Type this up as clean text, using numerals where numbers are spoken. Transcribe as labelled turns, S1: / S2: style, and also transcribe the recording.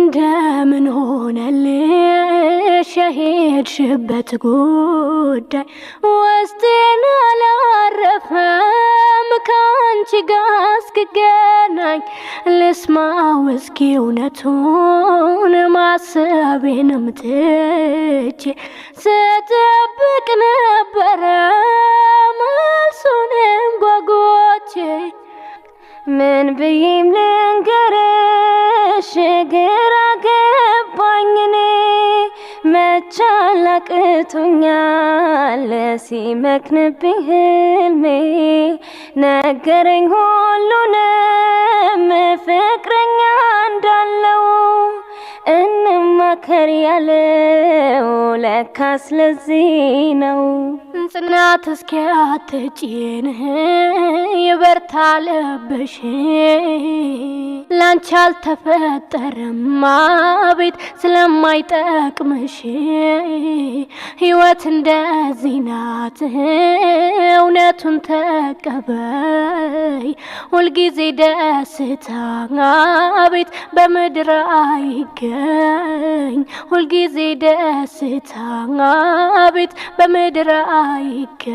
S1: እንደምን ሆነልሽ የሄድሽበት ጉዳይ ውስጤን አላረፈም ካንቺ ጋር እስክገናኝ ልስማው እስኪ እውነቱን ማሰቤንም ትቼ ስጠብቅ ነበረ መልሱንም ጓጉቼ ምን ብዬም ልንገርሽ ግራ ገባኝ እኔ መቻል አቅቶኛል ሲመክንብኝ ህልሜ ነገረኝ ሁሉንም ፍቅረኛ እንዳለው እንማከር ያለው ለካስ ለዚህ ነው ጽናት እስኪያትጪን ይበርታ ልብሽ ላንቺ አልተፈጠረም አቤት ስለማይጠቅምሽ ህይወት እንደዚህ ናት እውነቱን ተቀበይ ሁልጊዜ ደስታ አቤት በምድር አይገኝ ሁልጊዜ ደስታ አቤት በምድር አይገኝ